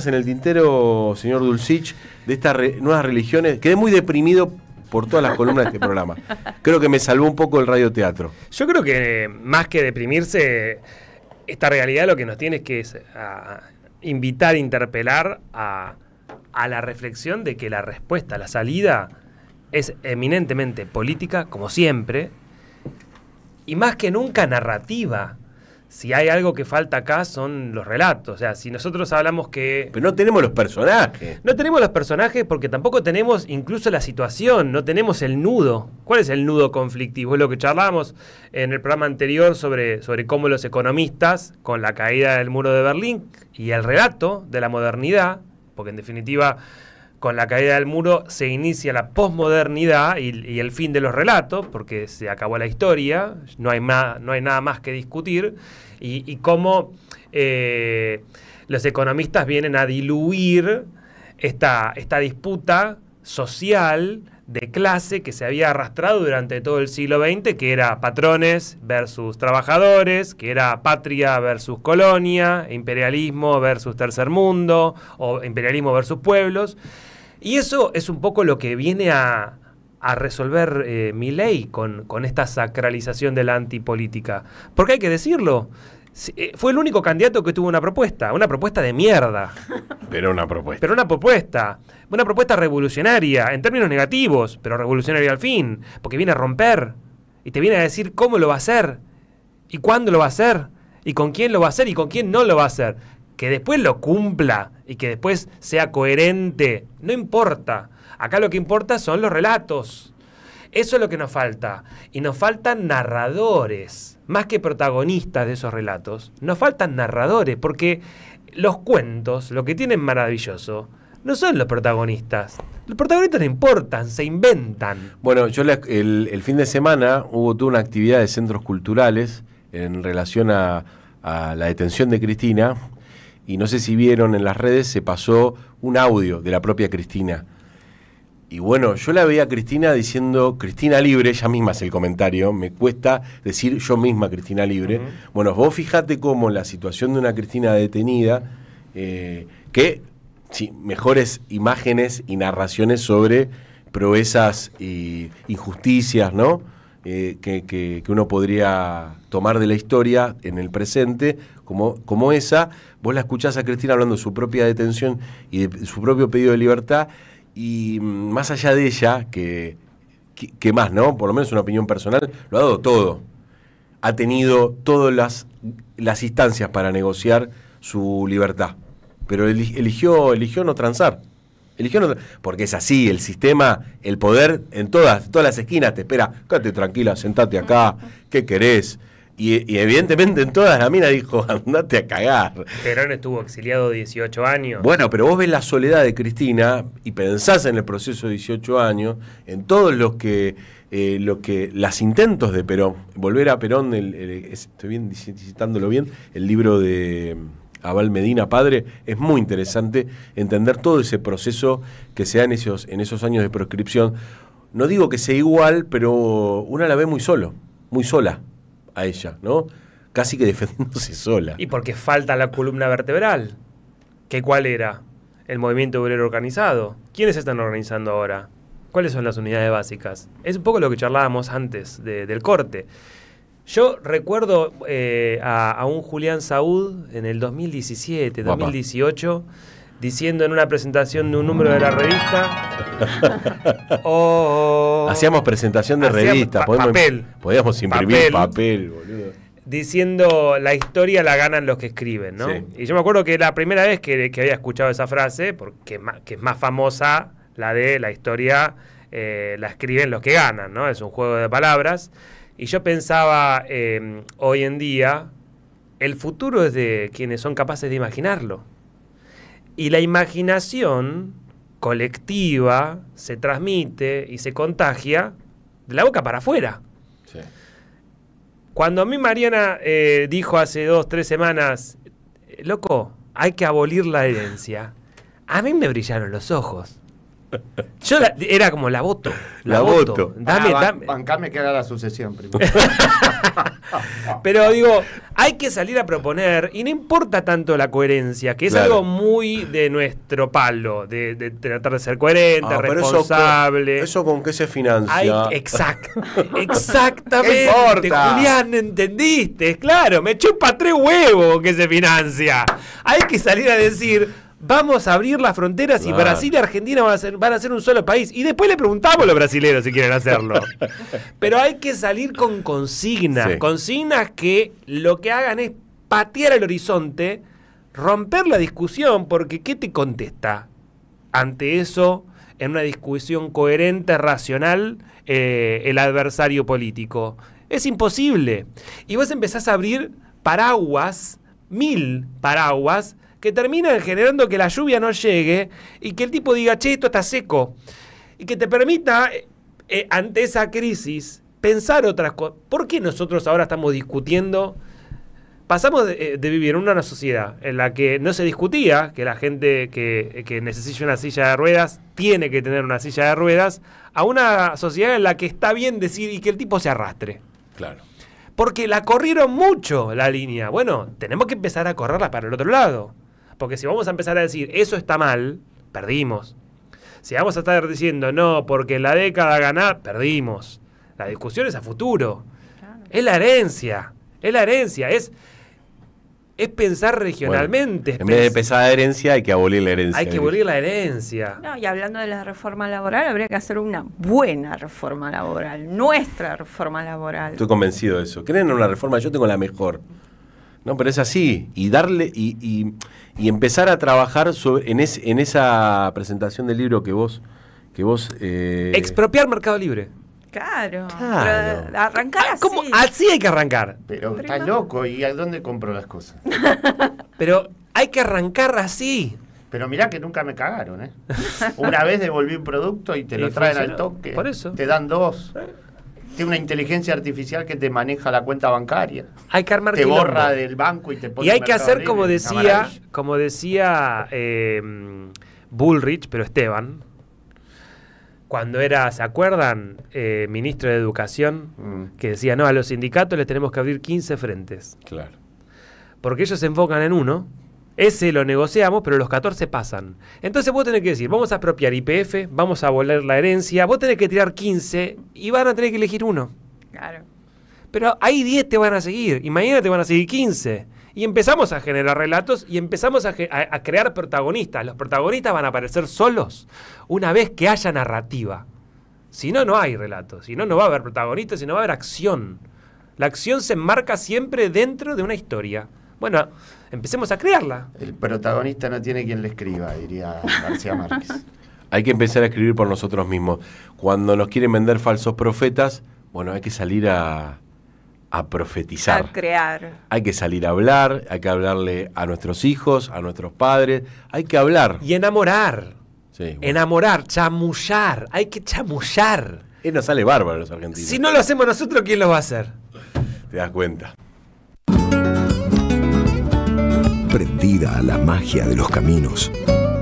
cosas en el tintero, señor Dulcich, de estas nuevas religiones. Quedé muy deprimido por todas las columnas de este programa. Creo que me salvó un poco el radioteatro. Yo creo que más que deprimirse, esta realidad lo que nos tiene es que invitar, interpelar a la reflexión de que la respuesta, la salida, es eminentemente política, como siempre, y más que nunca narrativa. Si hay algo que falta acá son los relatos. O sea, si nosotros hablamos que... Pero no tenemos los personajes. No tenemos los personajes porque tampoco tenemos incluso la situación, no tenemos el nudo. ¿Cuál es el nudo conflictivo? Es lo que charlábamos en el programa anterior sobre cómo los economistas, con la caída del muro de Berlín y el relato de la modernidad, porque en definitiva con la caída del muro se inicia la posmodernidad y el fin de los relatos, porque se acabó la historia, no hay nada más que discutir, y cómo los economistas vienen a diluir esta disputa social de clase que se había arrastrado durante todo el siglo XX, que era patrones versus trabajadores, que era patria versus colonia, imperialismo versus tercer mundo, o imperialismo versus pueblos. Y eso es un poco lo que viene a resolver Milei con esta sacralización de la antipolítica. Porque hay que decirlo, fue el único candidato que tuvo una propuesta de mierda. Pero una propuesta. Pero una propuesta revolucionaria, en términos negativos, pero revolucionaria al fin, porque viene a romper, y te viene a decir cómo lo va a hacer, y cuándo lo va a hacer, y con quién lo va a hacer, y con quién no lo va a hacer. Que después lo cumpla, y que después sea coherente, no importa. Acá lo que importa son los relatos. Eso es lo que nos falta. Y nos faltan narradores, más que protagonistas de esos relatos. Nos faltan narradores, porque los cuentos, lo que tienen maravilloso, no son los protagonistas. Los protagonistas no importan, se inventan. Bueno, yo el fin de semana hubo toda una actividad de centros culturales en relación a la detención de Cristina, y no sé si vieron en las redes, se pasó un audio de la propia Cristina. Y bueno, yo la veía a Cristina diciendo Cristina libre, ella misma hace el comentario, me cuesta decir yo misma Cristina libre. Bueno, vos fijate cómo la situación de una Cristina detenida, que sí, mejores imágenes y narraciones sobre proezas y injusticias, ¿no? Que uno podría tomar de la historia en el presente, como esa. Vos la escuchás a Cristina hablando de su propia detención y de su propio pedido de libertad, y más allá de ella, que más, ¿no? Por lo menos una opinión personal, lo ha dado todo. Ha tenido todas las instancias para negociar su libertad, pero eligió no transar. Porque es así, el sistema, el poder en todas las esquinas te espera, quédate tranquila, sentate acá, ¿qué querés? Y evidentemente en todas la mina dijo, andate a cagar. Perón estuvo exiliado 18 años. Bueno, pero vos ves la soledad de Cristina y pensás en el proceso de 18 años, en todos las intentos de Perón, volver a Perón, estoy bien citándolo bien, el libro de Abal Medina, padre, es muy interesante entender todo ese proceso que se da en esos años de proscripción. No digo que sea igual, pero una la ve muy sola a ella, ¿no? Casi que defendiéndose sola. Y porque falta la columna vertebral. ¿Cuál era? El movimiento obrero organizado. ¿Quiénes se están organizando ahora? ¿Cuáles son las unidades básicas? Es un poco lo que charlábamos antes del corte. Yo recuerdo a un Julián Saúd en el 2017, 2018, diciendo en una presentación de un número de la revista... Hacíamos presentación de revista, podíamos imprimir papel, boludo. Diciendo, la historia la ganan los que escriben, ¿no? Sí. Y yo me acuerdo que la primera vez que había escuchado esa frase, porque que es más famosa la de la historia, la escriben los que ganan, ¿no? Es un juego de palabras. Y yo pensaba, hoy en día, el futuro es de quienes son capaces de imaginarlo. Y la imaginación colectiva se transmite y se contagia de la boca para afuera. Sí. Cuando a mí Mariana dijo hace 2-3 semanas, loco, hay que abolir la herencia, a mí me brillaron los ojos. Era como la voto. La voto. Dame. Bancame que haga la sucesión primero. Pero digo, hay que salir a proponer, y no importa tanto la coherencia, que es algo muy de nuestro palo, de tratar de ser coherente, responsable. ¿Eso con qué se financia? Exactamente, ¿Qué importa? Julián, ¿entendiste? Claro, me chupa 3 huevos que se financia. Hay que salir a decir... Vamos a abrir las fronteras y Brasil y Argentina van a ser un solo país. Y después le preguntamos a los brasileños si quieren hacerlo. Pero hay que salir con consignas. Sí. Consignas que lo que hagan es patear el horizonte, romper la discusión, porque ¿qué te contesta ante eso en una discusión coherente, racional, el adversario político? Es imposible. Y vos empezás a abrir paraguas, 1000 paraguas, que terminan generando que la lluvia no llegue y que el tipo diga, che, esto está seco. Y que te permita, ante esa crisis, pensar otras cosas. ¿Por qué nosotros ahora estamos discutiendo? Pasamos de vivir en una sociedad en la que no se discutía que la gente que necesita una silla de ruedas tiene que tener una silla de ruedas, a una sociedad en la que está bien decir y que el tipo se arrastre. Claro. Porque la corrieron mucho la línea. Bueno, tenemos que empezar a correrla para el otro lado. Porque si vamos a empezar a decir, eso está mal, perdimos. Si vamos a estar diciendo, no, porque en la década ganar, perdimos. La discusión es a futuro. Claro. Es la herencia, es pensar regionalmente. Bueno, en vez de pensar la herencia, hay que abolir la herencia. Hay que abolir la herencia. No, y hablando de la reforma laboral, habría que hacer una buena reforma laboral, nuestra reforma laboral. Estoy convencido de eso. ¿Creen en una reforma? Yo tengo la mejor. No, pero es así. Y darle y empezar a trabajar en esa presentación del libro que vos expropiar mercado libre. Claro. Pero arrancar así. ¿Cómo? Así hay que arrancar. Pero está loco. ¿Y a dónde compro las cosas? Pero hay que arrancar así. Pero mirá que nunca me cagaron, ¿eh? Una vez devolví un producto y te lo traen al toque. Por eso. Te dan 2. Tiene una inteligencia artificial que te maneja la cuenta bancaria. Hay que armar te borra del banco y te pone. Y hay que hacer como decía Bullrich, pero Esteban, cuando era, ¿se acuerdan? Ministro de Educación, que decía, no, a los sindicatos les tenemos que abrir 15 frentes. Claro. Porque ellos se enfocan en uno. Ese lo negociamos, pero los 14 pasan. Entonces vos tenés que decir, vamos a expropiar YPF, vamos a abolir la herencia, vos tenés que tirar 15 y van a tener que elegir uno. Claro. Pero ahí 10 te van a seguir y mañana te van a seguir 15. Y empezamos a generar relatos y empezamos a crear protagonistas. Los protagonistas van a aparecer solos una vez que haya narrativa. Si no, no hay relatos. Si no, no va a haber protagonistas, si no va a haber acción. La acción se enmarca siempre dentro de una historia. Bueno, empecemos a crearla. El protagonista no tiene quien le escriba, diría García Márquez. Hay que empezar a escribir por nosotros mismos. Cuando nos quieren vender falsos profetas, bueno, hay que salir a profetizar. A crear. Hay que salir a hablar, hay que hablarle a nuestros hijos, a nuestros padres, hay que hablar. Y enamorar. Sí, bueno. Enamorar, chamullar, hay que chamullar. Nos sale bárbaro a los argentinos. Si no lo hacemos nosotros, ¿quién lo va a hacer? Te das cuenta. Prendida a la magia de los caminos,